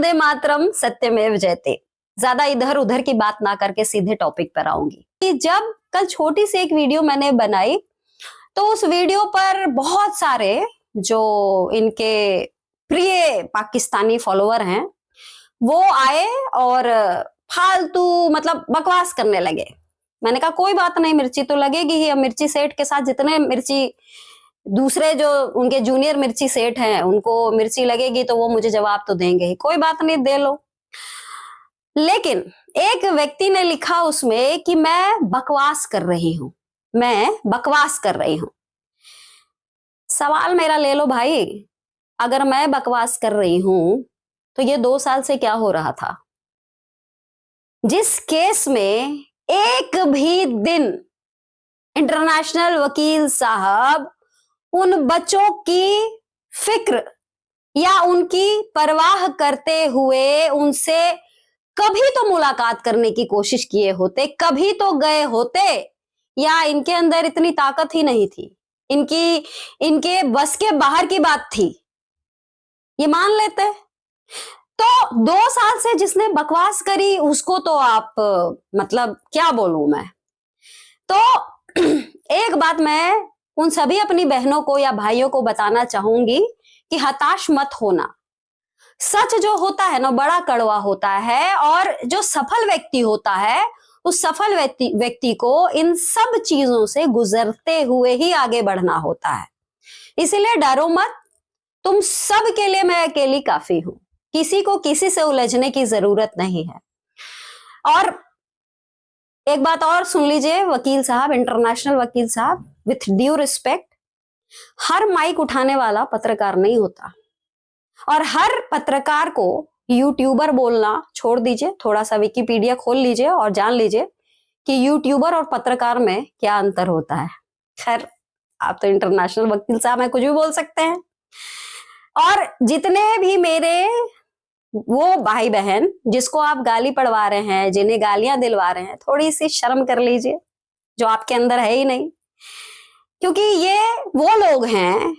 वंदे मातरम, सत्यमेव जयते। ज्यादा इधर उधर की बात ना करके सीधे टॉपिक पर आऊंगी कि जब कल छोटी सी एक वीडियो मैंने बनाई तो उस वीडियो पर बहुत सारे जो इनके प्रिय पाकिस्तानी फॉलोअर हैं वो आए और फालतू मतलब बकवास करने लगे। मैंने कहा कोई बात नहीं, मिर्ची तो लगेगी ही। अब मिर्ची सेठ के साथ जितने मिर्ची दूसरे जो उनके जूनियर मिर्ची सेठ हैं उनको मिर्ची लगेगी तो वो मुझे जवाब तो देंगे ही, कोई बात नहीं, दे लो। लेकिन एक व्यक्ति ने लिखा उसमें कि मैं बकवास कर रही हूं, मैं बकवास कर रही हूं। सवाल मेरा ले लो भाई, अगर मैं बकवास कर रही हूं तो ये 2 साल से क्या हो रहा था? जिस केस में एक भी दिन इंटरनेशनल वकील साहब उन बच्चों की फिक्र या उनकी परवाह करते हुए उनसे कभी तो मुलाकात करने की कोशिश किए होते, कभी तो गए होते, या इनके अंदर इतनी ताकत ही नहीं थी, इनके बस के बाहर की बात थी, ये मान लेते। तो 2 साल से जिसने बकवास करी उसको तो आप मतलब क्या बोलूं मैं। तो एक बात मैं उन सभी अपनी बहनों को या भाइयों को बताना चाहूंगी कि हताश मत होना। सच जो होता है ना बड़ा कड़वा होता है, और जो सफल व्यक्ति होता है उस सफल व्यक्ति को इन सब चीजों से गुजरते हुए ही आगे बढ़ना होता है। इसीलिए डरो मत, तुम सब के लिए मैं अकेली काफी हूं, किसी को किसी से उलझने की जरूरत नहीं है। और एक बात और सुन लीजिए वकील साहब, इंटरनेशनल वकील साहब, विथ ड्यू रिस्पेक्ट, हर माइक उठाने वाला पत्रकार नहीं होता, और हर पत्रकार को यूट्यूबर बोलना छोड़ दीजिए। थोड़ा सा विकिपीडिया खोल लीजिए और जान लीजिए कि यूट्यूबर और पत्रकार में क्या अंतर होता है। खैर, आप तो इंटरनेशनल वकील साहब हैं, कुछ भी बोल सकते हैं। और जितने भी मेरे वो भाई बहन जिसको आप गाली पड़वा रहे हैं, जिन्हें गालियां दिलवा रहे हैं, थोड़ी सी शर्म कर लीजिए, जो आपके अंदर है ही नहीं। क्योंकि ये वो लोग हैं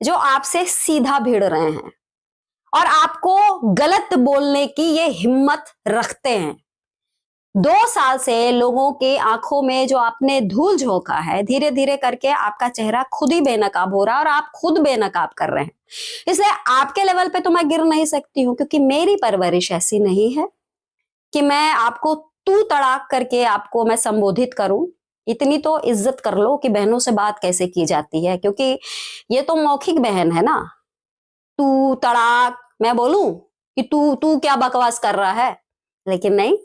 जो आपसे सीधा भिड़ रहे हैं और आपको गलत बोलने की ये हिम्मत रखते हैं। 2 साल से लोगों के आंखों में जो आपने धूल झोंका है, धीरे धीरे करके आपका चेहरा खुद ही बेनकाब हो रहा है और आप खुद बेनकाब कर रहे हैं। इसलिए आपके लेवल पे तो मैं गिर नहीं सकती हूं, क्योंकि मेरी परवरिश ऐसी नहीं है कि मैं आपको तू तड़ाक करके आपको मैं संबोधित करूं। इतनी तो इज्जत कर लो कि बहनों से बात कैसे की जाती है, क्योंकि ये तो मौखिक बहन है ना। तू तड़ाक मैं बोलूं कि तू क्या बकवास कर रहा है, लेकिन नहीं,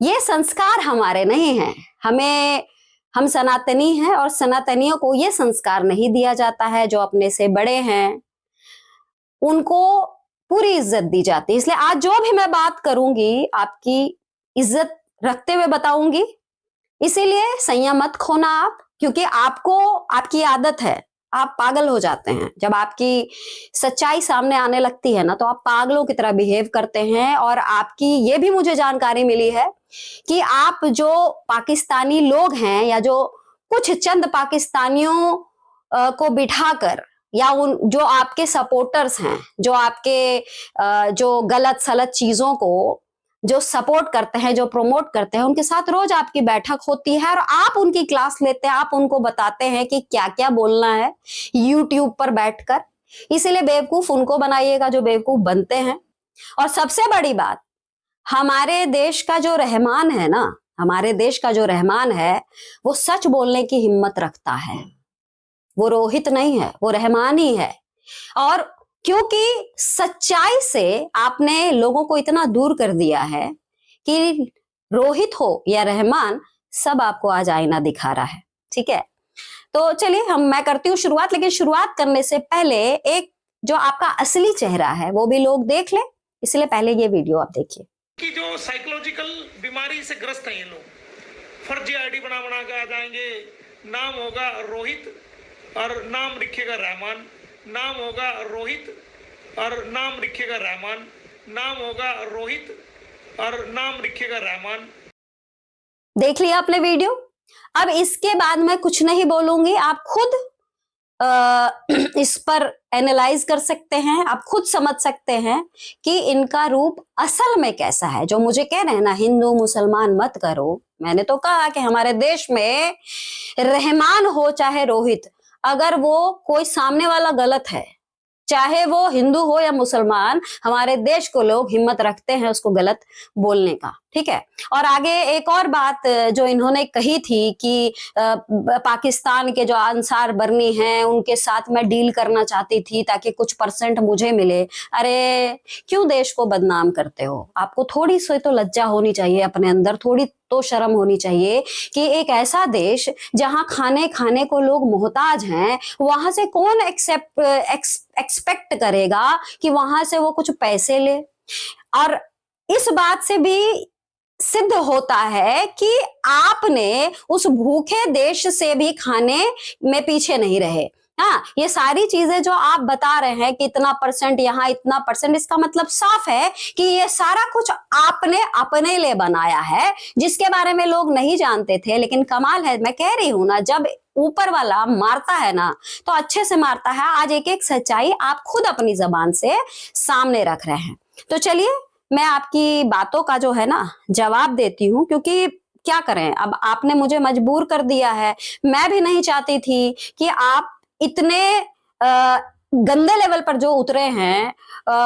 ये संस्कार हमारे नहीं हैं। हम सनातनी हैं और सनातनियों को ये संस्कार नहीं दिया जाता है। जो अपने से बड़े हैं उनको पूरी इज्जत दी जाती है। इसलिए आज जो भी मैं बात करूंगी आपकी इज्जत रखते हुए बताऊंगी। इसीलिए संयम मत खोना आप, क्योंकि आपको आपकी आदत है, आप पागल हो जाते हैं। जब आपकी सच्चाई सामने आने लगती है ना तो आप पागलों की तरह बिहेव करते हैं। और आपकी ये भी मुझे जानकारी मिली है कि आप जो पाकिस्तानी लोग हैं या जो कुछ चंद पाकिस्तानियों को बिठाकर, या उन जो आपके सपोर्टर्स हैं, जो आपके जो गलत सलत चीजों को जो सपोर्ट करते हैं, जो प्रमोट करते हैं, उनके साथ रोज आपकी बैठक होती है और आप उनकी क्लास लेते हैं, आप उनको बताते हैं कि क्या क्या बोलना है यूट्यूब पर बैठकर। इसीलिए बेवकूफ उनको बनाइएगा जो बेवकूफ बनते हैं। और सबसे बड़ी बात, हमारे देश का जो रहमान है ना, हमारे देश का जो रहमान है वो सच बोलने की हिम्मत रखता है। वो रोहित नहीं है, वो रहमान ही है। और क्योंकि सच्चाई से आपने लोगों को इतना दूर कर दिया है कि रोहित हो या रहमान, सब आपको आज आईना दिखा रहा है। ठीक है, तो चलिए मैं करती हूँ शुरुआत। लेकिन शुरुआत करने से पहले एक जो आपका असली चेहरा है वो भी लोग देख ले, इसलिए पहले ये वीडियो आप देखिए। कि जो साइकोलॉजिकल बीमारी से ग्रस्त हैं ये लोग, फर्जी आईडी बना बना के आ जाएंगे। नाम होगा रोहित और नाम लिखेगा रहमान, नाम होगा रोहित और नाम लिखेगा रहमान, नाम होगा रोहित और नाम लिखेगा रहमान। देख लिया आपने वीडियो। अब इसके बाद मैं कुछ नहीं बोलूंगी, आप खुद इस पर एनालाइज कर सकते हैं, आप खुद समझ सकते हैं कि इनका रूप असल में कैसा है। जो मुझे कह रहे हैं ना हिंदू मुसलमान मत करो, मैंने तो कहा कि हमारे देश में रहमान हो चाहे रोहित, अगर वो कोई सामने वाला गलत है, चाहे वो हिंदू हो या मुसलमान, हमारे देश को लोग हिम्मत रखते हैं उसको गलत बोलने का, ठीक है। और आगे एक और बात जो इन्होंने कही थी कि पाकिस्तान के जो अंसार बरनी हैं उनके साथ मैं डील करना चाहती थी ताकि कुछ परसेंट मुझे मिले। अरे क्यों देश को बदनाम करते हो? आपको थोड़ी सी तो लज्जा होनी चाहिए अपने अंदर, थोड़ी तो शर्म होनी चाहिए कि एक ऐसा देश जहां खाने खाने को लोग मोहताज हैं, वहां से कौन एक्सपेक्ट करेगा कि वहां से वो कुछ पैसे ले। और इस बात से भी सिद्ध होता है कि आपने उस भूखे देश से भी खाने में पीछे नहीं रहे। हाँ, ये सारी चीजें जो आप बता रहे हैं कि इतना परसेंट यहाँ इतना परसेंट, इसका मतलब साफ है कि ये सारा कुछ आपने अपने लिए बनाया है, जिसके बारे में लोग नहीं जानते थे। लेकिन कमाल है, मैं कह रही हूं ना, जब ऊपर वाला मारता है ना तो अच्छे से मारता है। आज एक एक सच्चाई आप खुद अपनी जबान से सामने रख रहे हैं। तो चलिए मैं आपकी बातों का जो है ना जवाब देती हूँ, क्योंकि क्या करें, अब आपने मुझे मजबूर कर दिया है। मैं भी नहीं चाहती थी कि आप इतने गंदे लेवल पर जो उतरे हैं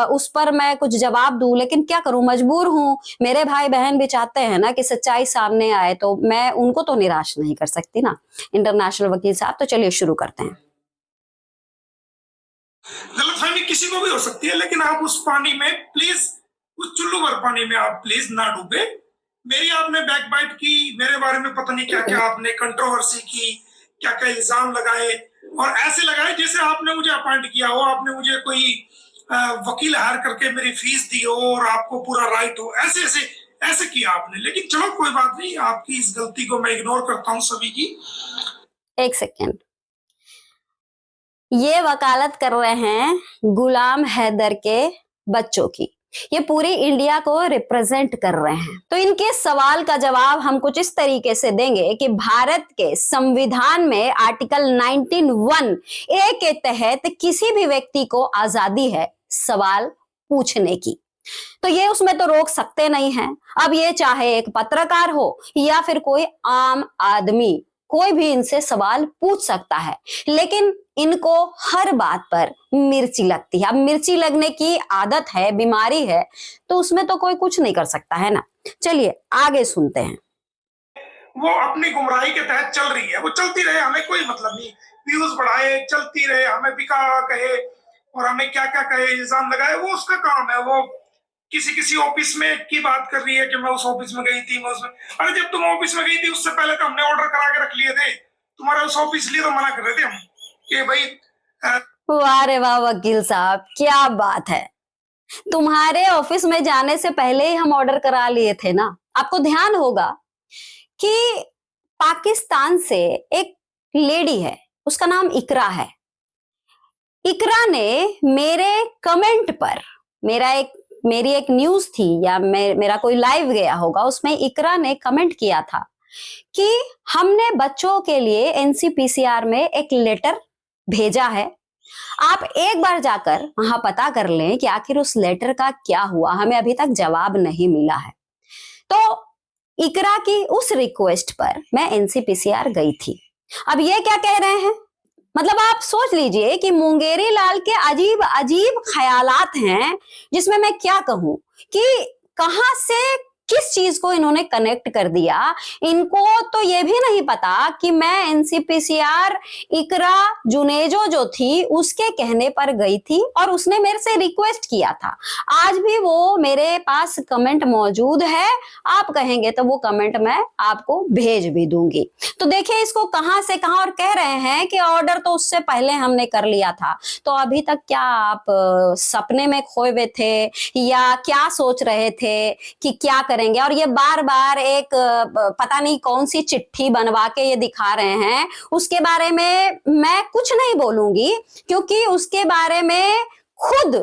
उस पर मैं कुछ जवाब दूं, लेकिन क्या करूं, मजबूर हूं। मेरे भाई बहन भी चाहते हैं ना कि सच्चाई सामने आए, तो मैं उनको तो निराश नहीं कर सकती ना, इंटरनेशनल वकील साहब। तो चलिए शुरू करते हैं। गलतफहमी किसी को भी हो सकती है, लेकिन आप उस पानी में प्लीज, उस चुल्लू भर पानी में आप प्लीज ना डूबे। मेरी आपने बैकबाइट की, मेरे बारे में पता नहीं क्या क्या आपने कंट्रोवर्सी की, क्या क्या इल्जाम लगाए, और ऐसे लगाए जैसे आपने मुझे अपॉइंट किया हो, आपने मुझे कोई वकील हायर करके मेरी फीस दी हो और आपको पूरा राइट हो। ऐसे ऐसे ऐसे किया आपने। लेकिन चलो कोई बात नहीं, आपकी इस गलती को मैं इग्नोर करता हूँ सभी की। एक सेकेंड, ये वकालत कर रहे हैं गुलाम हैदर के बच्चों की, ये पूरी इंडिया को रिप्रेजेंट कर रहे हैं। तो इनके सवाल का जवाब हम कुछ इस तरीके से देंगे कि भारत के संविधान में आर्टिकल 19(1)(a) के तहत किसी भी व्यक्ति को आजादी है सवाल पूछने की, तो ये उसमें तो रोक सकते नहीं हैं। अब ये चाहे एक पत्रकार हो या फिर कोई आम आदमी, कोई भी इनसे सवाल पूछ सकता है, लेकिन इनको हर बात पर मिर्ची लगती है। अब मिर्ची लगने की आदत है, बीमारी है, तो उसमें तो कोई कुछ नहीं कर सकता है ना। चलिए आगे सुनते हैं। वो अपनी गुमराही के तहत चल रही है, वो चलती रहे, हमें कोई मतलब नहीं। व्यूज बढ़ाए, चलती रहे, हमें बिका कहे और हमें क्या क्या कहे, इल्जाम लगाए, वो उसका काम है। वो किसी किसी ऑफिस में की बात कर रही है कि मैं उस ऑफिस में गई थी, मैं उसमें। अरे जब तुम ऑफिस में गई थी उससे पहले तो हमने ऑर्डर करा के रख लिए थे, तुम्हारा उस ऑफिस लिए तो मना कर रहे थे हम कि भाई। वाह रे वाह वकील साहब, क्या बात है। तुम्हारे ऑफिस में जाने से पहले ही हम ऑर्डर करा लिए थे ना। आपको ध्यान होगा कि पाकिस्तान से एक लेडी है, उसका नाम इकरा है। इकरा ने मेरे कमेंट पर, मेरी एक न्यूज थी या मेरा कोई लाइव गया होगा, उसमें इकरा ने कमेंट किया था कि हमने बच्चों के लिए एनसीपीसीआर में एक लेटर भेजा है, आप एक बार जाकर वहां पता कर लें कि आखिर उस लेटर का क्या हुआ, हमें अभी तक जवाब नहीं मिला है। तो इकरा की उस रिक्वेस्ट पर मैं एनसीपीसीआर गई थी। अब ये क्या कह रहे हैं, मतलब आप सोच लीजिए कि मुंगेरी लाल के अजीब अजीब ख्यालात हैं, जिसमें मैं क्या कहूं कि कहां से किस चीज को इन्होंने कनेक्ट कर दिया। इनको तो ये भी नहीं पता कि मैं एनसीपीसीआर इकरा जुनेजो जो थी उसके कहने पर गई थी और उसने मेरे से रिक्वेस्ट किया था। आज भी वो मेरे पास कमेंट मौजूद है, आप कहेंगे तो वो कमेंट मैं आपको भेज भी दूंगी। तो देखिए इसको कहां से कहां, और कह रहे हैं कि ऑर्डर तो उससे पहले हमने कर लिया था। तो अभी तक क्या आप सपने में खोए हुए थे या क्या सोच रहे थे कि क्या करेंगे? और ये बार बार एक पता नहीं कौन सी चिट्ठी बनवा के ये दिखा रहे हैं, उसके बारे में मैं कुछ नहीं बोलूंगी, क्योंकि उसके बारे में खुद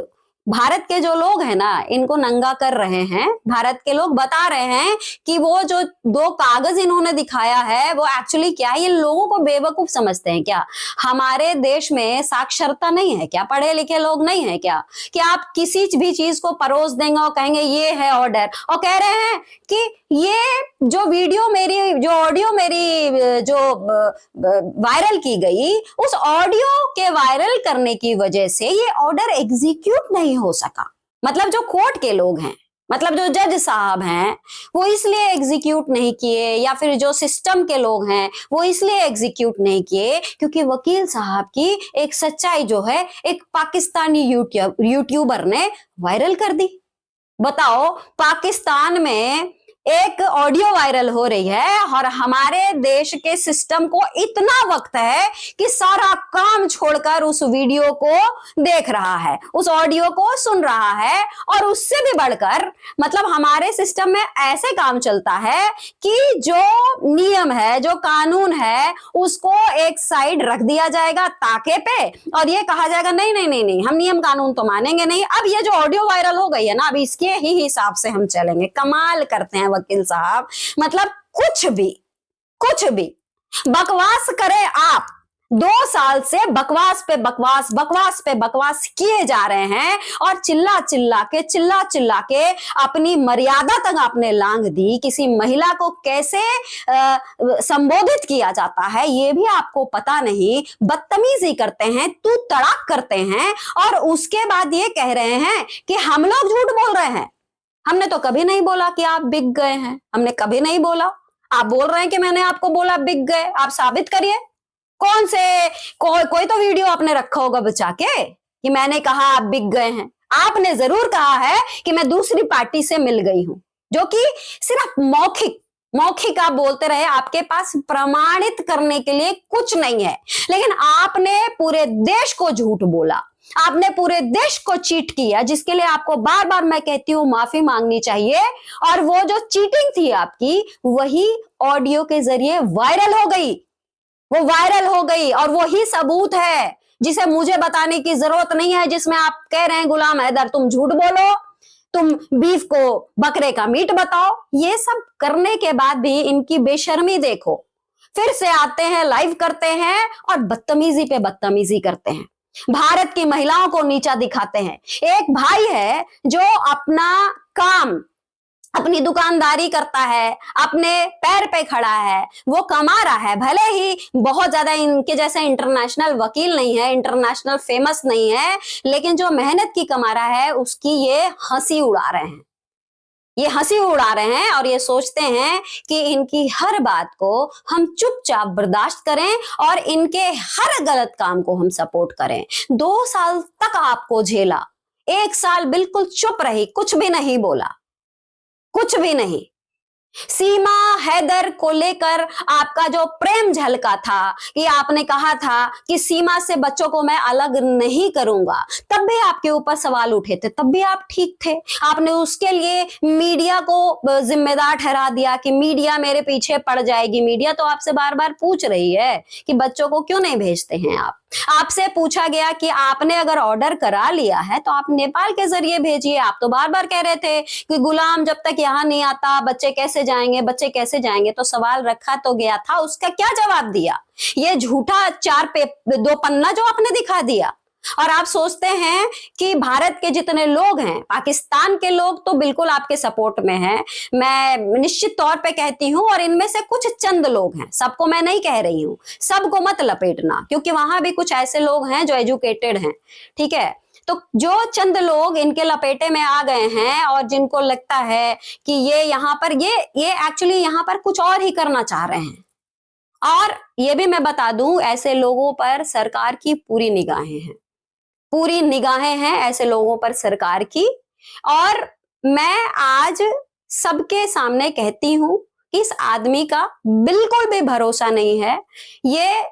भारत के जो लोग हैं ना, इनको नंगा कर रहे हैं। भारत के लोग बता रहे हैं कि वो जो 2 कागज इन्होंने दिखाया है वो एक्चुअली क्या है। ये लोगों को बेवकूफ समझते हैं क्या? हमारे देश में साक्षरता नहीं है क्या? पढ़े लिखे लोग नहीं है क्या कि आप किसी भी चीज को परोस देंगे और कहेंगे ये है ऑर्डर, और कह रहे हैं कि ये जो वीडियो मेरी, जो ऑडियो मेरी जो वायरल की गई, उस ऑडियो के वायरल करने की वजह से ये ऑर्डर एग्जीक्यूट नहीं हो सका। मतलब जो कोर्ट के लोग हैं, मतलब जो जज साहब हैं, वो इसलिए एग्जीक्यूट नहीं किए, या फिर जो सिस्टम के लोग हैं वो इसलिए एग्जीक्यूट नहीं किए क्योंकि वकील साहब की एक सच्चाई जो है एक पाकिस्तानी यूट्यूबर ने वायरल कर दी। बताओ, पाकिस्तान में एक ऑडियो वायरल हो रही है और हमारे देश के सिस्टम को इतना वक्त है कि सारा काम छोड़कर उस वीडियो को देख रहा है, उस ऑडियो को सुन रहा है। और उससे भी बढ़कर मतलब हमारे सिस्टम में ऐसे काम चलता है कि जो नियम है, जो कानून है, उसको एक साइड रख दिया जाएगा ताके पे, और ये कहा जाएगा नहीं नहीं नहीं नहीं, हम नियम कानून तो मानेंगे नहीं। अब ये जो ऑडियो वायरल हो गई है ना, अब इसके ही हिसाब से हम चलेंगे। कमाल करते हैं वकील साहब, मतलब कुछ भी बकवास करे आप। 2 साल से बकवास पे बकवास किए जा रहे हैं और चिल्ला चिल्ला के अपनी मर्यादा तक आपने लांघ दी। किसी महिला को कैसे संबोधित किया जाता है ये भी आपको पता नहीं। बदतमीजी करते हैं, तू तड़ाक करते हैं, और उसके बाद ये कह रहे हैं कि हम लोग झूठ बोल रहे हैं। हमने तो कभी नहीं बोला कि आप बिक गए हैं, हमने कभी नहीं बोला। आप बोल रहे हैं कि मैंने आपको बोला बिक गए, आप साबित करिए। कौन से कोई तो वीडियो आपने रखा होगा बचा के कि मैंने कहा आप बिक गए हैं। आपने जरूर कहा है कि मैं दूसरी पार्टी से मिल गई हूं, जो कि सिर्फ मौखिक आप बोलते रहे। आपके पास प्रमाणित करने के लिए कुछ नहीं है, लेकिन आपने पूरे देश को झूठ बोला, आपने पूरे देश को चीट किया, जिसके लिए आपको बार बार मैं कहती हूं माफी मांगनी चाहिए। और वो जो चीटिंग थी आपकी, वही ऑडियो के जरिए वायरल हो गई, वो वायरल हो गई। और वही सबूत है जिसे मुझे बताने की जरूरत नहीं है, जिसमें आप कह रहे हैं गुलाम हैदर तुम झूठ बोलो, तुम बीफ को बकरे का मीट बताओ। ये सब करने के बाद भी इनकी बेशर्मी देखो, फिर से आते हैं, लाइव करते हैं और बदतमीजी पे बदतमीजी करते हैं, भारत की महिलाओं को नीचा दिखाते हैं। एक भाई है जो अपना काम, अपनी दुकानदारी करता है, अपने पैर पे खड़ा है, वो कमा रहा है। भले ही बहुत ज्यादा इनके जैसा इंटरनेशनल वकील नहीं है, इंटरनेशनल फेमस नहीं है, लेकिन जो मेहनत की कमा रहा है उसकी ये हंसी उड़ा रहे हैं। ये हंसी उड़ा रहे हैं और ये सोचते हैं कि इनकी हर बात को हम चुपचाप बर्दाश्त करें और इनके हर गलत काम को हम सपोर्ट करें। 2 साल तक आपको झेला, 1 साल बिल्कुल चुप रही, कुछ भी नहीं बोला, कुछ भी नहीं। सीमा हैदर को लेकर आपका जो प्रेम झलका था कि आपने कहा था कि सीमा से बच्चों को मैं अलग नहीं करूंगा, तब भी आपके ऊपर सवाल उठे थे, तब भी आप ठीक थे। आपने उसके लिए मीडिया को जिम्मेदार ठहरा दिया कि मीडिया मेरे पीछे पड़ जाएगी। मीडिया तो आपसे बार बार पूछ रही है कि बच्चों को क्यों नहीं भेजते हैं आप। आपसे पूछा गया कि आपने अगर ऑर्डर करा लिया है तो आप नेपाल के जरिए भेजिए। आप तो बार बार कह रहे थे कि गुलाम जब तक यहाँ नहीं आता बच्चे कैसे जाएंगे। तो सवाल रखा तो गया था, उसका क्या जवाब दिया? ये झूठा 2 पन्ना जो आपने दिखा दिया। और आप सोचते हैं कि भारत के जितने लोग हैं, पाकिस्तान के लोग तो बिल्कुल आपके सपोर्ट में हैं, मैं निश्चित तौर पे कहती हूं। और इनमें से कुछ चंद लोग हैं, सबको मैं नहीं कह रही हूं, सबको मत लपेटना, क्योंकि वहां भी कुछ ऐसे लोग हैं जो एजुकेटेड हैं, ठीक है। तो जो चंद लोग इनके लपेटे में आ गए हैं और जिनको लगता है कि ये यहाँ पर ये एक्चुअली यहाँ पर कुछ और ही करना चाह रहे हैं। और ये भी मैं बता दूं, ऐसे लोगों पर सरकार की पूरी निगाहें हैं ऐसे लोगों पर सरकार की। और मैं आज सबके सामने कहती हूं कि इस आदमी का बिल्कुल भी भरोसा नहीं है। ये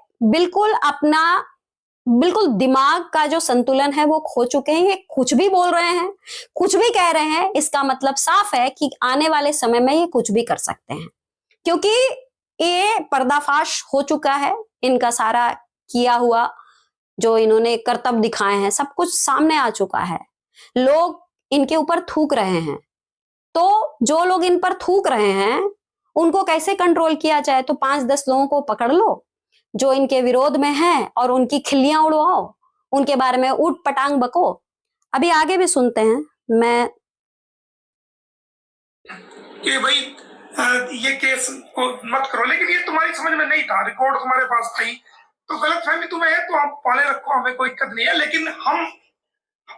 बिल्कुल दिमाग का जो संतुलन है वो खो चुके हैं। ये कुछ भी बोल रहे हैं, कुछ भी कह रहे हैं, इसका मतलब साफ है कि आने वाले समय में ये कुछ भी कर सकते हैं, क्योंकि ये पर्दाफाश हो चुका है। इनका सारा किया हुआ जो इन्होंने करतब दिखाए हैं सब कुछ सामने आ चुका है। लोग इनके ऊपर थूक रहे हैं। तो जो लोग इन पर थूक रहे हैं उनको कैसे कंट्रोल किया जाए? तो 5-10 लोगों को पकड़ लो जो इनके विरोध में हैं और उनकी खिल्लियां उड़वाओ, उनके बारे में ऊट पटांग बको। अभी आगे भी सुनते हैं। मैं कि भाई ये केस को मत करो, लेकिन ये तुम्हारी समझ में नहीं था, रिकॉर्ड तुम्हारे पास थी, तो गलतफहमी तुम्हें है तो आप पाले रखो, हमें कोई दिक्कत नहीं है। लेकिन हम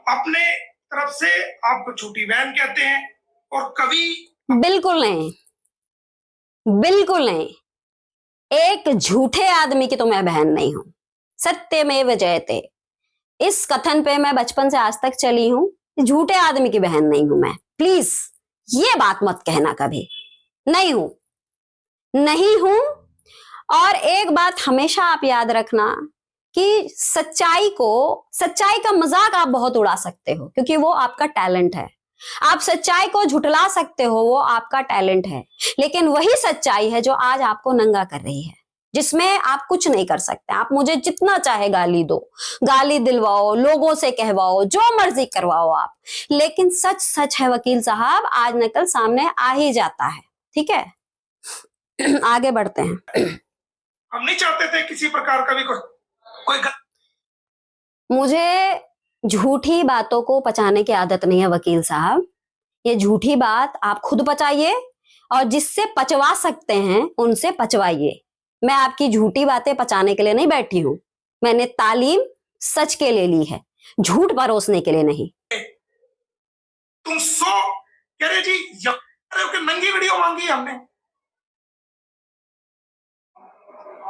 अपने तरफ से आपको छोटी बहन कहते हैं और कभी बिल्कुल नहीं, बिल्कुल नहीं। एक झूठे आदमी की तो मैं बहन नहीं हूं। सत्यमेव जयते, इस कथन पे मैं बचपन से आज तक चली हूं। झूठे आदमी की बहन नहीं हूं मैं। प्लीज ये बात मत कहना कभी। नहीं हूं, नहीं हूं। और एक बात हमेशा आप याद रखना कि सच्चाई का मजाक आप बहुत उड़ा सकते हो क्योंकि वो आपका टैलेंट है। आप सच्चाई को झुठला सकते हो, वो आपका टैलेंट है। लेकिन वही सच्चाई है जो आज आपको नंगा कर रही है, जिसमें आप कुछ नहीं कर सकते। आप मुझे जितना चाहे गाली दो, गाली दिलवाओ, लोगों से कहवाओ, जो मर्जी करवाओ आप, लेकिन सच सच है वकील साहब, आज न कल सामने आ ही जाता है। ठीक है, आगे बढ़ते हैं। हम नहीं चाहते थे किसी प्रकार का भी कोई मुझे झूठी बातों को पचाने की आदत नहीं है वकील साहब। ये झूठी बात आप खुद पचाइए और जिससे पचवा सकते हैं उनसे पचवाइए। मैं आपकी झूठी बातें पचाने के लिए नहीं बैठी हूं। मैंने तालीम सच के लिए ली है, झूठ परोसने के लिए नहीं। तुम कह रहे जी नंगी वीडियो मांगी हमने,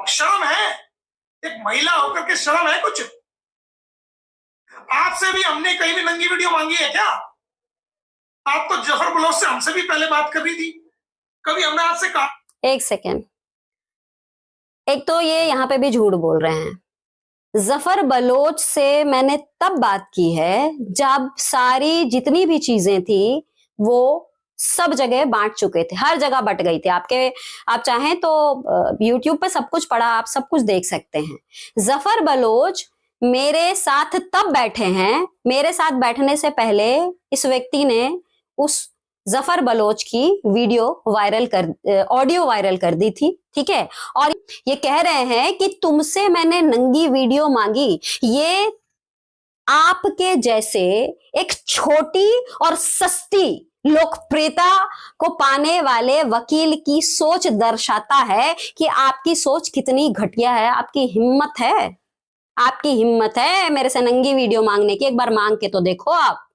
शर्म है? एक महिला होकर के शर्म है कुछ? आपसे भी हमने कहीं भी नंगी वीडियो मांगी है क्या? आप तो जफर बलोच से हमसे भी पहले बात कर रही थी, कभी हमने आपसे कहा? एक सेकेंड, एक तो ये यहाँ पे भी झूठ बोल रहे हैं। जफर बलोच से मैंने तब बात की है जब सारी जितनी भी चीजें थी वो सब जगह बांट चुके थे, हर जगह बट गई थी। आप चाहें तो YouTube पे सब कुछ पढ़ा, आप सब कुछ देख सकते हैं। जफर बलोच मेरे साथ तब बैठे हैं, मेरे साथ बैठने से पहले इस व्यक्ति ने उस जफर बलोच की ऑडियो वायरल कर दी थी। ठीक है, और ये कह रहे हैं कि तुमसे मैंने नंगी वीडियो मांगी। ये आपके जैसे एक छोटी और सस्ती लोकप्रियता को पाने वाले वकील की सोच दर्शाता है कि आपकी सोच कितनी घटिया है। आपकी हिम्मत है मेरे से नंगी वीडियो मांगने की। एक बार मांग के तो देखो, आप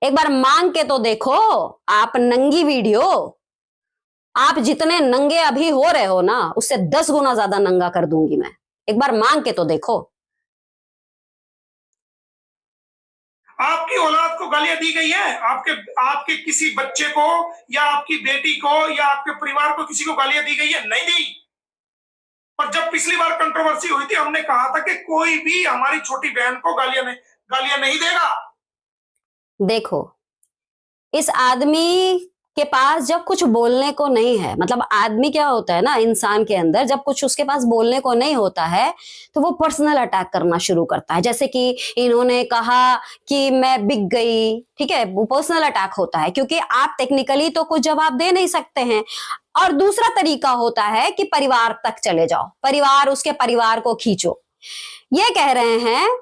एक बार मांग के तो देखो। आप नंगी वीडियो, आप जितने नंगे अभी हो रहे हो ना, उससे 10 गुना ज्यादा नंगा कर दूंगी मैं। एक बार मांग के तो देखो। आपकी औलाद को गालियां दी गई है? आपके किसी बच्चे को या आपकी बेटी को या आपके परिवार को किसी को गालियां दी गई है? नहीं दी। पर जब पिछली बार कंट्रोवर्सी हुई थी, हमने कहा था कि कोई भी हमारी छोटी बहन को गालियां नहीं देगा। देखो, इस आदमी के पास जब कुछ बोलने को नहीं है, मतलब आदमी क्या होता है ना, इंसान के अंदर जब कुछ उसके पास बोलने को नहीं होता है तो वो पर्सनल अटैक करना शुरू करता है। जैसे कि इन्होंने कहा कि मैं बिक गई, ठीक है, वो पर्सनल अटैक होता है क्योंकि आप टेक्निकली तो कुछ जवाब दे नहीं सकते हैं। और दूसरा तरीका होता है कि परिवार तक चले जाओ, उसके परिवार को खींचो। ये कह रहे हैं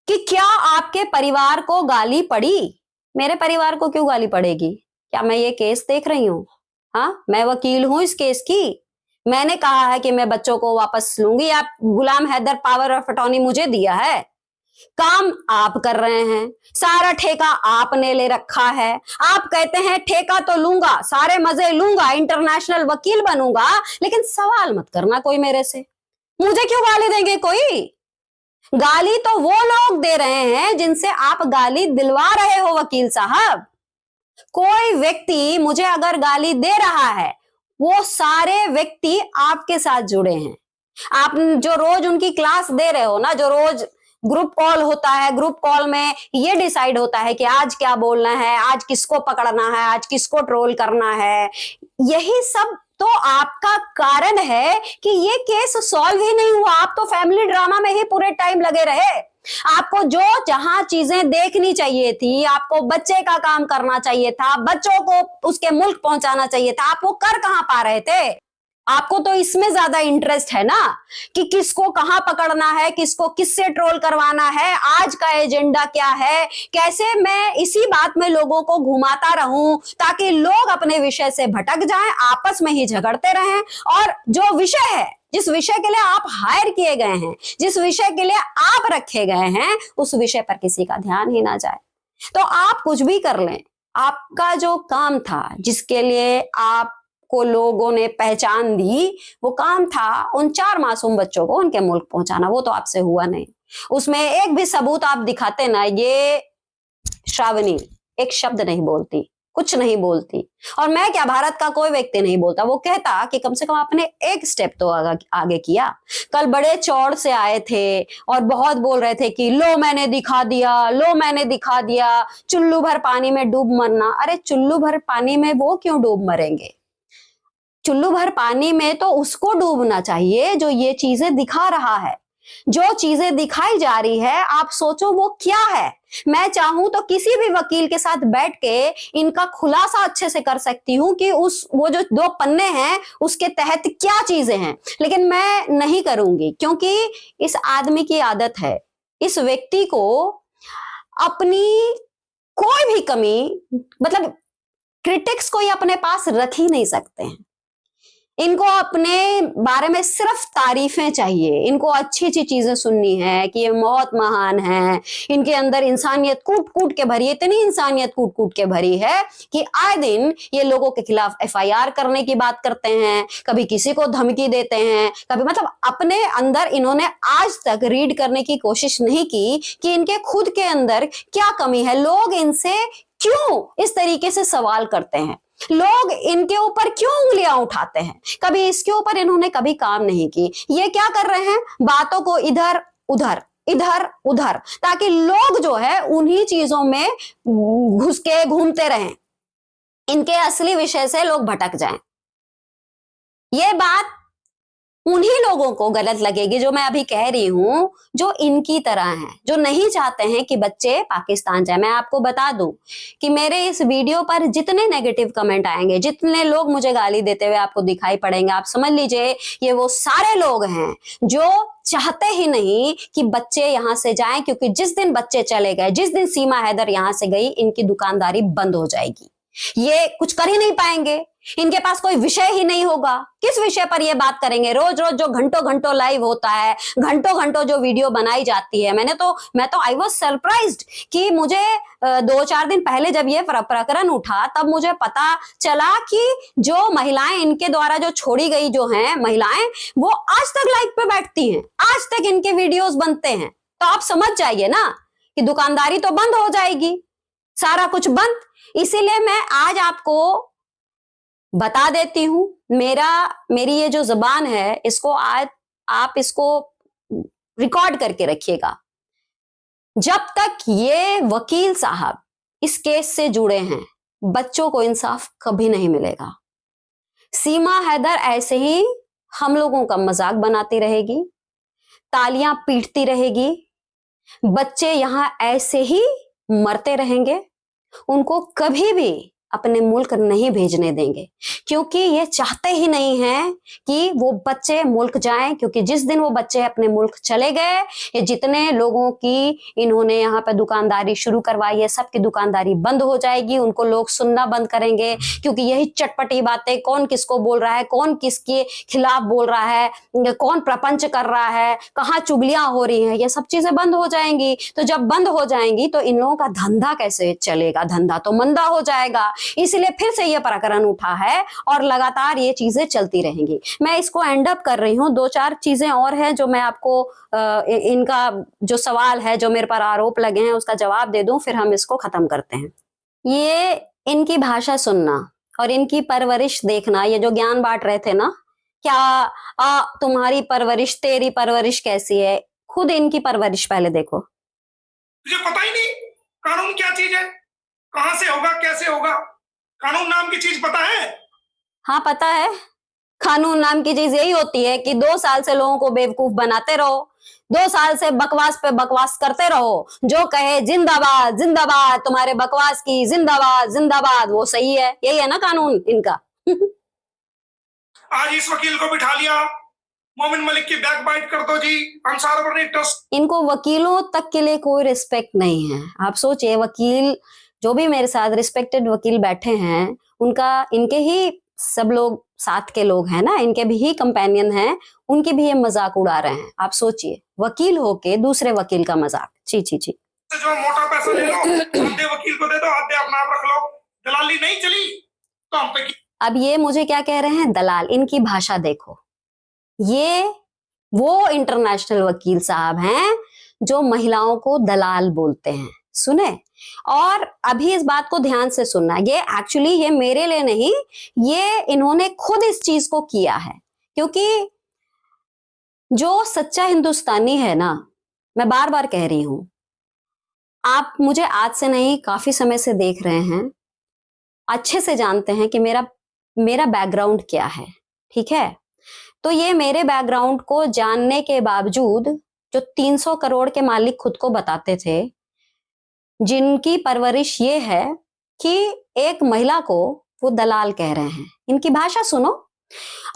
कि क्या आपके परिवार को गाली पड़ी? मेरे परिवार को क्यों गाली पड़ेगी? क्या मैं ये केस देख रही हूँ? हाँ, मैं वकील हूं इस केस की। मैंने कहा है कि मैं बच्चों को वापस लूंगी। आप गुलाम हैदर पावर ऑफ अटॉर्नी मुझे दिया है, काम आप कर रहे हैं, सारा ठेका आपने ले रखा है। आप कहते हैं ठेका तो लूंगा, सारे मजे लूंगा, इंटरनेशनल वकील बनूंगा, लेकिन सवाल मत करना कोई मेरे से। मुझे क्यों गाली देंगे कोई? गाली तो वो लोग दे रहे हैं जिनसे आप गाली दिलवा रहे हो वकील साहब। कोई व्यक्ति मुझे अगर गाली दे रहा है, वो सारे व्यक्ति आपके साथ जुड़े हैं। आप जो रोज उनकी क्लास दे रहे हो ना, जो रोज ग्रुप कॉल होता है, ग्रुप कॉल में ये डिसाइड होता है कि आज क्या बोलना है, आज किसको पकड़ना है, आज किसको ट्रोल करना है, यही सब तो आपका कारण है कि ये केस सॉल्व ही नहीं हुआ। आप तो फैमिली ड्रामा में ही पूरे टाइम लगे रहे। आपको जो जहां चीजें देखनी चाहिए थी, आपको बच्चे का काम करना चाहिए था, बच्चों को उसके मुल्क पहुंचाना चाहिए था, आप वो कर कहां पा रहे थे? आपको तो इसमें ज्यादा इंटरेस्ट है ना कि किसको कहां पकड़ना है, किसको किससे ट्रोल करवाना है, आज का एजेंडा क्या है, कैसे मैं इसी बात में लोगों को घुमाता रहूं ताकि लोग अपने विषय से भटक जाएं, आपस में ही झगड़ते रहें, और जो विषय है, जिस विषय के लिए आप हायर किए गए हैं, जिस विषय के लिए आप रखे गए हैं, उस विषय पर किसी का ध्यान ही ना जाए। तो आप कुछ भी कर लें, आपका जो काम था, जिसके लिए आप को लोगों ने पहचान दी, वो काम था उन 4 मासूम बच्चों को उनके मुल्क पहुंचाना। वो तो आपसे हुआ नहीं। उसमें एक भी सबूत आप दिखाते ना, ये श्रावणी एक शब्द नहीं बोलती, कुछ नहीं बोलती, और मैं क्या, भारत का कोई व्यक्ति नहीं बोलता। वो कहता कि कम से कम आपने एक स्टेप तो आगे किया। कल बड़े चौड़ से आए थे और बहुत बोल रहे थे कि लो मैंने दिखा दिया, लो मैंने दिखा दिया, चुल्लू भर पानी में डूब मरना। अरे चुल्लू भर पानी में वो क्यों डूब मरेंगे? चुल्लू भर पानी में तो उसको डूबना चाहिए जो ये चीजें दिखा रहा है। जो चीजें दिखाई जा रही है, आप सोचो वो क्या है। मैं चाहूं तो किसी भी वकील के साथ बैठ के इनका खुलासा अच्छे से कर सकती हूं कि वो जो 2 पन्ने हैं उसके तहत क्या चीजें हैं, लेकिन मैं नहीं करूंगी, क्योंकि इस आदमी की आदत है, इस व्यक्ति को अपनी कोई भी कमी, मतलब क्रिटिक्स को ये अपने पास रख ही नहीं सकते हैं। इनको अपने बारे में सिर्फ तारीफें चाहिए, इनको अच्छी अच्छी चीजें सुननी है कि ये बहुत महान है, इनके अंदर इंसानियत कूट कूट के भरी है, इतनी इंसानियत कूट कूट के भरी है कि आए दिन ये लोगों के खिलाफ FIR करने की बात करते हैं, कभी किसी को धमकी देते हैं, कभी, मतलब अपने अंदर इन्होंने आज तक रीड करने की कोशिश नहीं की कि इनके खुद के अंदर क्या कमी है। लोग इनसे क्यों इस तरीके से सवाल करते हैं, लोग इनके ऊपर क्यों उंगलियां उठाते हैं, कभी इसके ऊपर इन्होंने कभी काम नहीं की। ये क्या कर रहे हैं, बातों को इधर उधर इधर उधर, ताकि लोग जो है उन्हीं चीजों में घुस के घूमते रहें, इनके असली विषय से लोग भटक जाएं। ये बात उन्हीं लोगों को गलत लगेगी जो मैं अभी कह रही हूं, जो इनकी तरह हैं, जो नहीं चाहते हैं कि बच्चे पाकिस्तान जाए। मैं आपको बता दूं कि मेरे इस वीडियो पर जितने नेगेटिव कमेंट आएंगे, जितने लोग मुझे गाली देते हुए आपको दिखाई पड़ेंगे, आप समझ लीजिए ये वो सारे लोग हैं जो चाहते ही नहीं कि बच्चे यहां से जाएं, क्योंकि जिस दिन बच्चे चले गए, जिस दिन सीमा हैदर यहां से गई, इनकी दुकानदारी बंद हो जाएगी। ये कुछ कर ही नहीं पाएंगे, इनके पास कोई विषय ही नहीं होगा। किस विषय पर ये बात करेंगे? रोज रोज जो घंटों घंटों लाइव होता है, घंटों घंटों जो वीडियो बनाई जाती है, मैं तो आई वॉज सरप्राइज्ड कि मुझे 2-4 दिन पहले जब ये प्रकरण उठा, तब मुझे पता चला कि जो महिलाएं इनके द्वारा जो छोड़ी गई जो हैं महिलाएं, वो आज तक लाइव पे बैठती हैं, आज तक इनके वीडियोस बनते हैं। तो आप समझ जाइए ना कि दुकानदारी तो बंद हो जाएगी, सारा कुछ बंद। इसीलिए मैं आज आपको बता देती हूं, मेरी ये जो जुबान है, इसको आज आप इसको रिकॉर्ड करके रखिएगा। जब तक ये वकील साहब इस केस से जुड़े हैं, बच्चों को इंसाफ कभी नहीं मिलेगा। सीमा हैदर ऐसे ही हम लोगों का मजाक बनाती रहेगी, तालियां पीटती रहेगी, बच्चे यहां ऐसे ही मरते रहेंगे, उनको कभी भी अपने मुल्क नहीं भेजने देंगे, क्योंकि ये चाहते ही नहीं हैं कि वो बच्चे मुल्क जाएं। क्योंकि जिस दिन वो बच्चे अपने मुल्क चले गए, ये जितने लोगों की इन्होंने यहाँ पे दुकानदारी शुरू करवाई है, सबकी दुकानदारी बंद हो जाएगी, उनको लोग सुनना बंद करेंगे, क्योंकि यही चटपटी बातें, कौन किसको बोल रहा है, कौन किसके खिलाफ बोल रहा है, कौन प्रपंच कर रहा है, कहाँ चुगलियां हो रही हैं, ये सब चीजें बंद हो जाएंगी। तो जब बंद हो जाएंगी तो इन लोगों का धंधा कैसे चलेगा? धंधा तो मंदा हो जाएगा। इसलिए फिर से ये प्रकरण उठा है और लगातार ये चीजें चलती रहेंगी। मैं इसको एंड अप कर रही हूँ। 2-4 चीजें और हैं जो मैं आपको इनका जो सवाल है, जो मेरे पर आरोप लगे हैं, उसका जवाब दे दूं, फिर हम इसको खत्म करते हैं। ये इनकी भाषा सुनना और इनकी परवरिश देखना, ये जो ज्ञान बांट रहे थे ना, क्या तुम्हारी परवरिश, तेरी परवरिश कैसी है, खुद इनकी परवरिश पहले देखो। तुझे पता ही नहीं कानून क्या चीज है, कहां से होगा, कैसे होगा? कानून नाम की चीज पता है? हाँ पता है। कानून नाम की चीज यही होती है कि 2 साल से लोगों को बेवकूफ बनाते रहो, 2 साल से बकवास पे बकवास करते रहो, जो कहे जिंदाबाद जिंदाबाद, तुम्हारे बकवास की जिंदाबाद जिंदाबाद, वो सही है। यही है ना कानून इनका। आज इस वकील को बिठा लिया, मोमिन मलिक की बैक बाइट कर दो जी, अंसार बर्नी ट्रस्ट। इनको वकीलों तक के लिए कोई रिस्पेक्ट नहीं है। आप सोचिए, वकील जो भी मेरे साथ रिस्पेक्टेड वकील बैठे हैं, उनका, इनके ही सब लोग साथ के लोग हैं ना, इनके भी कंपेनियन हैं, उनके भी ये मजाक उड़ा रहे हैं। आप सोचिए, वकील होके दूसरे वकील का मजाक। ची ची ची। जो मोटा पैसा ले लो, आधे वकील को दे दो, आधे अपना आप रख लो। दलाली नहीं चली तो हम पे। अब ये मुझे क्या कह रहे हैं, दलाल। इनकी भाषा देखो, ये वो इंटरनेशनल वकील साहब हैं जो महिलाओं को दलाल बोलते हैं। सुने, और अभी इस बात को ध्यान से सुनना, ये एक्चुअली ये मेरे लिए नहीं, ये इन्होंने खुद इस चीज को किया है। क्योंकि जो सच्चा हिंदुस्तानी है ना, मैं बार बार कह रही हूं, आप मुझे आज से नहीं काफी समय से देख रहे हैं, अच्छे से जानते हैं कि मेरा बैकग्राउंड क्या है, ठीक है। तो ये मेरे बैकग्राउंड को जानने के बावजूद जो 300 करोड़ के मालिक खुद को बताते थे, जिनकी परवरिश ये है कि एक महिला को वो दलाल कह रहे हैं, इनकी भाषा सुनो।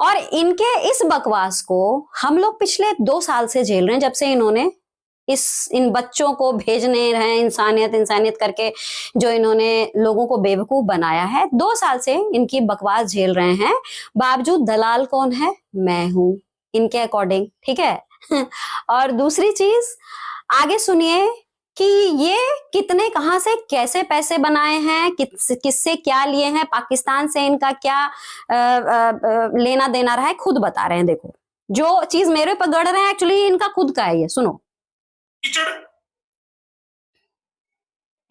और इनके इस बकवास को हम लोग पिछले 2 साल से झेल रहे हैं, जब से इन्होंने इन बच्चों को भेजने रहे, इंसानियत इंसानियत करके जो इन्होंने लोगों को बेवकूफ बनाया है, 2 साल से इनकी बकवास झेल रहे हैं। बावजूद दलाल कौन है? मैं हूं, इनके अकॉर्डिंग, ठीक है। और दूसरी चीज, आगे सुनिए कि ये कितने, कहां से, कैसे पैसे बनाए हैं, किससे क्या लिए हैं, पाकिस्तान से इनका क्या लेना देना रहा है, खुद बता रहे हैं। देखो, जो चीज मेरे पर गढ़ रहे हैं एक्चुअली इनका खुद का है ये, सुनो। कीचड़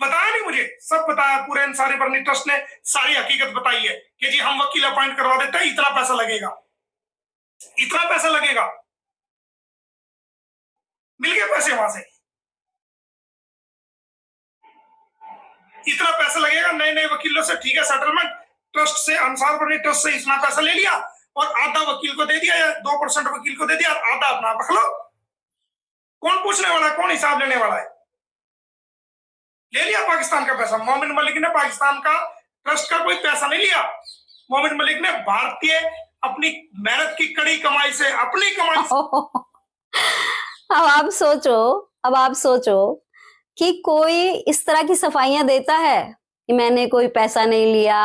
बताया नहीं मुझे, सब बताया, पूरे अंसारी बर्नी ट्रस्ट ने सारी हकीकत बताई है कि जी हम वकील अपॉइंट करवा देते हैं, इतना पैसा लगेगा, इतना पैसा लगेगा। मिल गए पैसे वहां से, इतना पैसा लगेगा नए नए वकीलों से, ठीक है। सेटलमेंट ट्रस्ट से, अंसार बर्नी ट्रस्ट से इतना पैसा ले लिया और आधा वकील को दे दिया, या 2% वकील को दे दिया और आधा अपना रख लो। कौन पूछने वाला है, कौन हिसाब लेने वाला है? ले लिया पाकिस्तान का पैसा। मोमिन मलिक ने पाकिस्तान का ट्रस्ट का कोई पैसा नहीं लिया। मोमिन मलिक ने भारतीय अपनी मेहनत की कड़ी कमाई से, अपनी कमाई से। अब आप सोचो कि कोई इस तरह की सफाइयां देता है कि मैंने कोई पैसा नहीं लिया,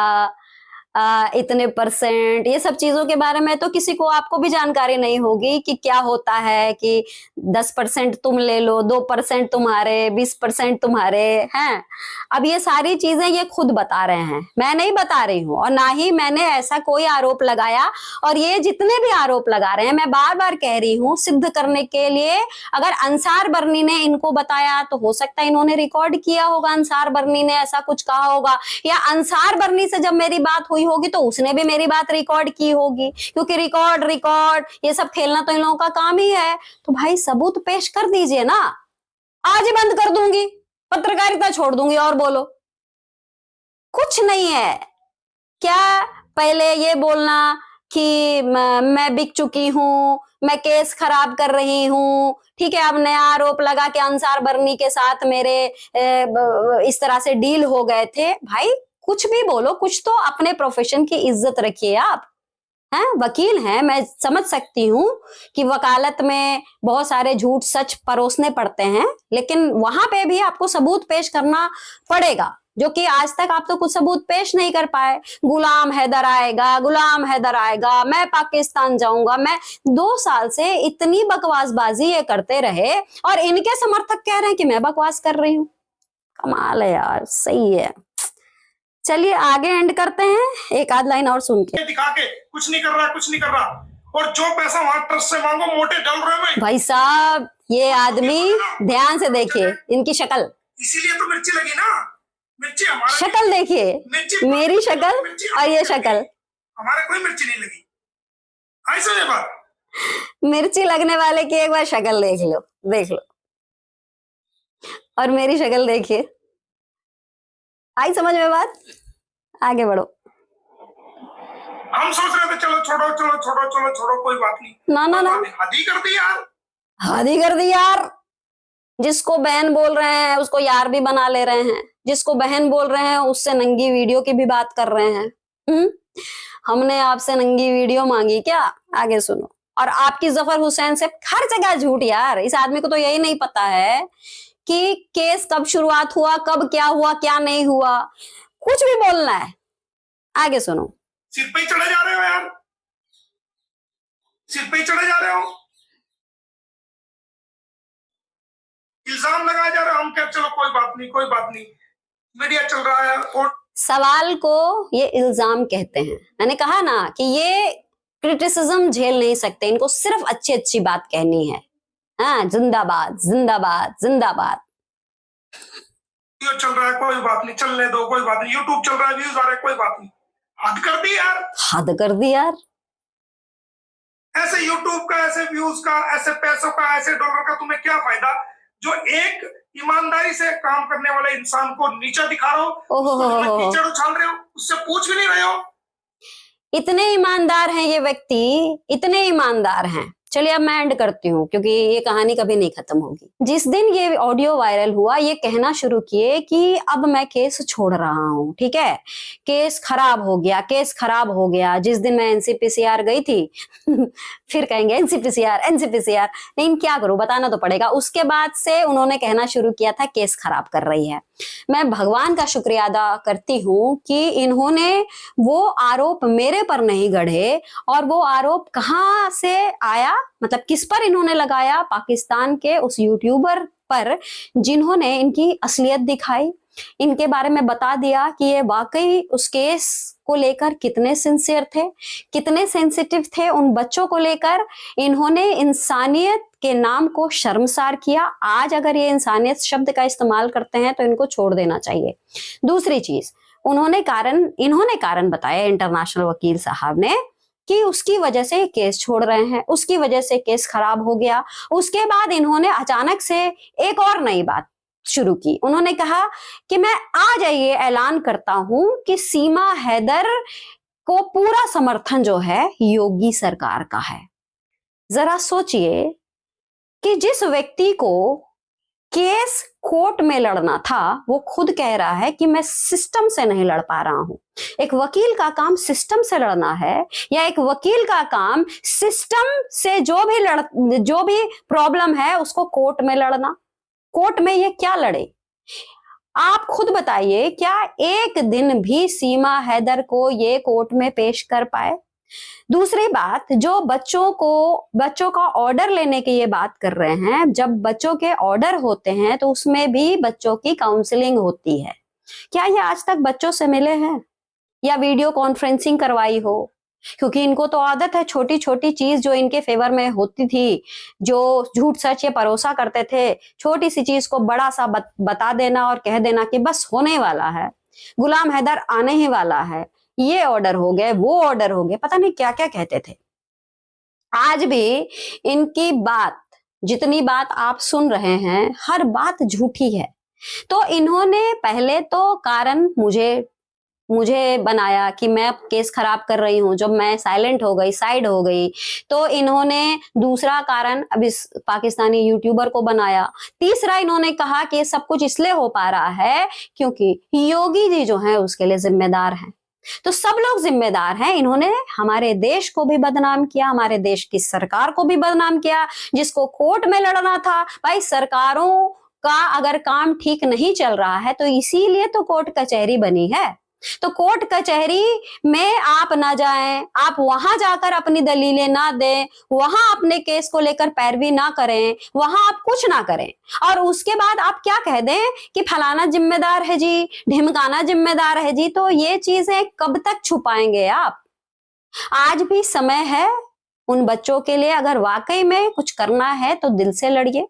इतने %, ये सब चीजों के बारे में तो किसी को, आपको भी जानकारी नहीं होगी कि क्या होता है कि 10% तुम ले लो, 2% तुम्हारे, 20% तुम्हारे हैं। अब ये सारी चीजें ये खुद बता रहे हैं, मैं नहीं बता रही हूं, और ना ही मैंने ऐसा कोई आरोप लगाया। और ये जितने भी आरोप लगा रहे हैं, मैं बार बार कह रही हूं, सिद्ध करने के लिए, अगर अंसार बर्नी ने इनको बताया तो हो सकता है इन्होंने रिकॉर्ड किया होगा, अंसार बर्नी ने ऐसा कुछ कहा होगा, या अंसार बर्नी से जब मेरी बात हुई होगी तो उसने भी मेरी बात रिकॉर्ड की होगी। क्योंकि रिकॉर्ड ये सब खेलना तो इन लोगों का काम ही है। तो भाई सबूत पेश कर दीजिए ना, आज ही बंद कर दूंगी, पत्रकारिता छोड़ दूंगी, और बोलो। कुछ नहीं है क्या पहले ये बोलना कि मैं बिक चुकी हूं, मैं केस खराब कर रही हूं, ठीक है। अब नया आरोप लगा कि अंसार बर्नी के साथ मेरे इस तरह से डील हो गए थे। भाई कुछ भी बोलो, कुछ तो अपने प्रोफेशन की इज्जत रखिए आप, हैं, वकील हैं। मैं समझ सकती हूँ कि वकालत में बहुत सारे झूठ सच परोसने पड़ते हैं, लेकिन वहां पे भी आपको सबूत पेश करना पड़ेगा, जो कि आज तक आप तो कुछ सबूत पेश नहीं कर पाए। गुलाम हैदर आएगा, मैं पाकिस्तान जाऊंगा, मैं 2 साल से इतनी बकवासबाजी ये करते रहे, और इनके समर्थक कह रहे हैं कि मैं बकवास कर रही हूँ। कमाल है यार, सही है। चलिए आगे एंड करते हैं, एक आध लाइन और सुन के। दिखा के कुछ नहीं कर रहा, और जो पैसा वहां ट्रस्ट से मांगो, मोटे डल रहे हैं भाई साहब। ये आदमी, ध्यान से देखिए इनकी शक्ल, इसीलिए तो मिर्ची लगी ना। मिर्ची हमारा, शक्ल देखिए, मेरी शक्ल और ये शक्ल, हमारे कोई मिर्ची नहीं लगी। ऐसा है बात। मिर्ची लगने वाले की एक बार शक्ल देख लो, और मेरी शक्ल देखिए। आई समझ में बात? आगे बढ़ो। हम सोच रहे थे चलो छोड़ो, कोई बात नहीं। ना हद ही कर दी यार। हद ही कर दी यार। जिसको बहन बोल रहे हैं उसको यार भी बना ले रहे हैं, जिसको बहन बोल रहे हैं उससे नंगी वीडियो की भी बात कर रहे हैं। हमने आपसे नंगी वीडियो मांगी क्या? आगे सुनो। और आपकी जफर हुसैन से हर जगह झूठ यार। इस आदमी को तो यही नहीं पता है कि केस कब शुरुआत हुआ, कब क्या हुआ, क्या नहीं हुआ, कुछ भी बोलना है। आगे सुनो। सिर पे ही चढ़े जा रहे हो यार, सिर पे ही चढ़े जा रहे हो, इल्जाम लगाए जा रहे हो। हम क्या, चलो कोई बात नहीं, कोई बात नहीं, मीडिया चल रहा है। और सवाल को ये इल्जाम कहते हैं। मैंने कहा ना कि ये क्रिटिसिज्म झेल नहीं सकते, इनको सिर्फ अच्छी अच्छी बात कहनी है। हाँ, जिंदाबाद जिंदाबाद जिंदाबाद। चल रहा है, कोई बात नहीं, चलने दो, कोई बात नहीं, यूट्यूब चल रहा है, व्यूज आ रहे हैं, कोई बात नहीं। हद कर दी यार, हद कर दी यार। ऐसे यूट्यूब का, ऐसे व्यूज का, ऐसे पैसों का, ऐसे डॉलर का तुम्हें क्या फायदा, जो एक ईमानदारी से काम करने वाले इंसान को नीचा दिखा रहे हो, कीचड़ उछाल रहे हो, उससे पूछ भी नहीं रहे हो। इतने ईमानदार हैं ये व्यक्ति, इतने ईमानदार हैं। चलिए अब मैं एंड करती हूँ क्योंकि ये कहानी कभी नहीं खत्म होगी। जिस दिन ये ऑडियो वायरल हुआ, ये कहना शुरू किए कि अब मैं केस छोड़ रहा हूँ, ठीक है, केस खराब हो गया, केस खराब हो गया। जिस दिन मैं एनसीपीसीआर गई थी फिर कहेंगे एनसीपीसीआर एनसीपीसीआर, लेकिन क्या करूं, बताना तो पड़ेगा। उसके बाद से उन्होंने कहना शुरू किया था केस खराब कर रही है। मैं भगवान का शुक्रिया अदा करती हूँ कि इन्होंने वो आरोप मेरे पर नहीं गढ़े। और वो आरोप कहाँ से आया, मतलब किस पर इन्होंने लगाया? पाकिस्तान के उस यूट्यूबर पर जिन्होंने इनकी असलियत दिखाई, इनके बारे में बता दिया कि ये वाकई उस केस को लेकर कितने सिंसियर थे, कितने सेंसिटिव थे उन बच्चों को लेकर। इन्होंने इंसानियत के नाम को शर्मसार किया। आज अगर ये इंसानियत शब्द का इस्तेमाल करते हैं तो इनको छोड़ देना चाहिए। दूसरी चीज, इन्होंने कारण बताया इंटरनेशनल वकील साहब ने कि उसकी वजह से केस छोड़ रहे हैं, उसकी वजह से केस खराब हो गया। उसके बाद इन्होंने अचानक से एक और नई बात शुरू की। उन्होंने कहा कि मैं आज ये ऐलान करता हूं कि सीमा हैदर को पूरा समर्थन जो है योगी सरकार का है। जरा सोचिए कि जिस व्यक्ति को केस कोर्ट में लड़ना था वो खुद कह रहा है कि मैं सिस्टम से नहीं लड़ पा रहा हूं। एक वकील का काम सिस्टम से लड़ना है, या एक वकील का काम सिस्टम से जो भी प्रॉब्लम है उसको कोर्ट में लड़ना। कोर्ट में ये क्या लड़े? आप खुद बताइए, क्या एक दिन भी सीमा हैदर को ये कोर्ट में पेश कर पाए? दूसरी बात, जो बच्चों का ऑर्डर लेने की ये बात कर रहे हैं, जब बच्चों के ऑर्डर होते हैं तो उसमें भी बच्चों की काउंसलिंग होती है। क्या ये आज तक बच्चों से मिले हैं या वीडियो कॉन्फ्रेंसिंग करवाई हो? क्योंकि इनको तो आदत है, छोटी छोटी चीज जो इनके फेवर में होती थी, जो झूठ सच ये परोसा करते थे, छोटी सी चीज को बड़ा सा बता देना और कह देना कि बस होने वाला है, गुलाम हैदर आने ही वाला है, ये ऑर्डर हो गए, वो ऑर्डर हो गए, पता नहीं क्या क्या कहते थे। आज भी इनकी बात, जितनी बात आप सुन रहे हैं, हर बात झूठी है। तो इन्होंने पहले तो कारण मुझे बनाया कि मैं केस खराब कर रही हूं। जब मैं साइलेंट हो गई, साइड हो गई, तो इन्होंने दूसरा कारण अब इस पाकिस्तानी यूट्यूबर को बनाया। तीसरा इन्होंने कहा कि सब कुछ इसलिए हो पा रहा है क्योंकि योगी जी जो हैं उसके लिए जिम्मेदार हैं। तो सब लोग जिम्मेदार हैं। इन्होंने हमारे देश को भी बदनाम किया, हमारे देश की सरकार को भी बदनाम किया, जिसको कोर्ट में लड़ना था। भाई, सरकारों का अगर काम ठीक नहीं चल रहा है तो इसीलिए तो कोर्ट कचहरी बनी है। तो कोर्ट कचहरी में आप ना जाएं, आप वहां जाकर अपनी दलीलें ना दें, वहां अपने केस को लेकर पैरवी ना करें, वहां आप कुछ ना करें, और उसके बाद आप क्या कह दें कि फलाना जिम्मेदार है जी, ढिमकाना जिम्मेदार है जी। तो ये चीजें कब तक छुपाएंगे आप? आज भी समय है उन बच्चों के लिए। अगर वाकई में कुछ करना है तो दिल से लड़िए।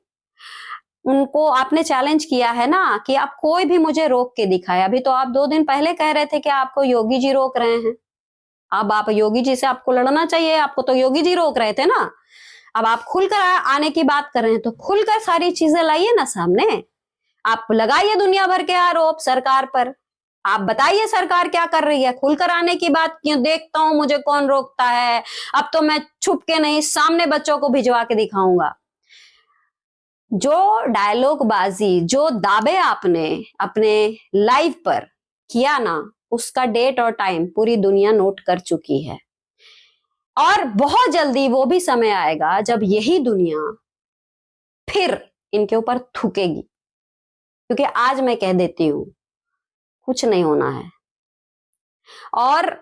उनको आपने चैलेंज किया है ना कि आप कोई भी मुझे रोक के दिखाए। अभी तो आप 2 दिन पहले कह रहे थे कि आपको योगी जी रोक रहे हैं। अब आप योगी जी से आपको लड़ना चाहिए, आपको तो योगी जी रोक रहे थे ना। अब आप खुलकर आने की बात कर रहे हैं तो खुलकर सारी चीजें लाइए ना सामने। आप लगाइए दुनिया भर के आरोप सरकार पर, आप बताइए सरकार क्या कर रही है। खुलकर आने की बात क्यों? देखता हूं मुझे कौन रोकता है। अब तो मैं छुप के नहीं, सामने बच्चों को भिजवा के दिखाऊंगा। जो डायलॉग बाजी, जो दावे आपने अपने लाइफ पर किया ना, उसका डेट और टाइम पूरी दुनिया नोट कर चुकी है। और बहुत जल्दी वो भी समय आएगा जब यही दुनिया फिर इनके ऊपर थूकेगी। क्योंकि आज मैं कह देती हूं, कुछ नहीं होना है। और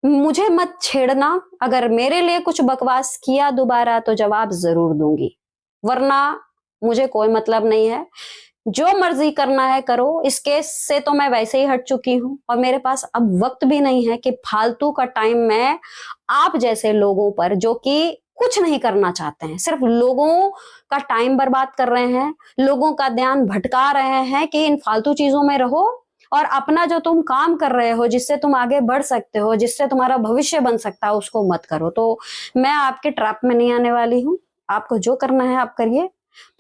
मुझे मत छेड़ना, अगर मेरे लिए कुछ बकवास किया दोबारा तो जवाब जरूर दूंगी, वरना मुझे कोई मतलब नहीं है। जो मर्जी करना है करो। इस केस से तो मैं वैसे ही हट चुकी हूं और मेरे पास अब वक्त भी नहीं है कि फालतू का टाइम मैं आप जैसे लोगों पर, जो कि कुछ नहीं करना चाहते हैं, सिर्फ लोगों का टाइम बर्बाद कर रहे हैं, लोगों का ध्यान भटका रहे हैं कि इन फालतू चीजों में रहो और अपना जो तुम काम कर रहे हो, जिससे तुम आगे बढ़ सकते हो, जिससे तुम्हारा भविष्य बन सकता है, उसको मत करो। तो मैं आपके ट्रैप में नहीं आने वाली हूँ। आपको जो करना है आप करिए।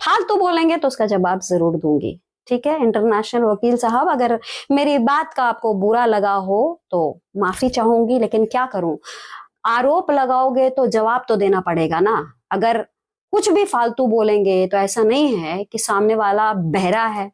फालतू बोलेंगे तो उसका जवाब जरूर दूंगी, ठीक है। इंटरनेशनल वकील साहब, अगर मेरी बात का आपको बुरा लगा हो तो माफी चाहूंगी, लेकिन क्या करूं, आरोप लगाओगे तो जवाब तो देना पड़ेगा ना। अगर कुछ भी फालतू बोलेंगे तो ऐसा नहीं है कि सामने वाला बहरा है,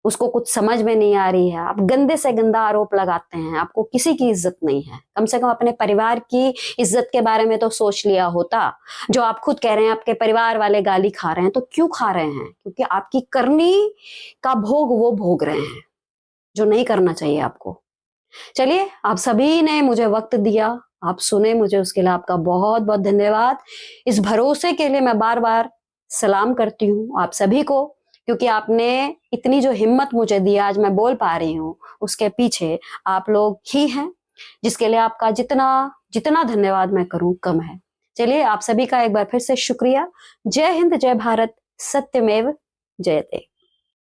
उसको कुछ समझ में नहीं आ रही है। आप गंदे से गंदा आरोप लगाते हैं, आपको किसी की इज्जत नहीं है। कम से कम अपने परिवार की इज्जत के बारे में तो सोच लिया होता। जो आप खुद कह रहे हैं आपके परिवार वाले गाली खा रहे हैं, तो क्यों खा रहे हैं? क्योंकि आपकी करनी का भोग वो भोग रहे हैं, जो नहीं करना चाहिए आपको। चलिए, आप सभी ने मुझे वक्त दिया, आप सुने मुझे, उसके लिए आपका बहुत बहुत धन्यवाद। इस भरोसे के लिए मैं बार बार सलाम करती हूँ आप सभी को, क्योंकि आपने इतनी जो हिम्मत मुझे दी, आज मैं बोल पा रही हूँ, उसके पीछे आप लोग ही हैं, जिसके लिए आपका जितना जितना धन्यवाद मैं करूं कम है। चलिए, आप सभी का एक बार फिर से शुक्रिया। जय हिंद, जय भारत, सत्यमेव जयते।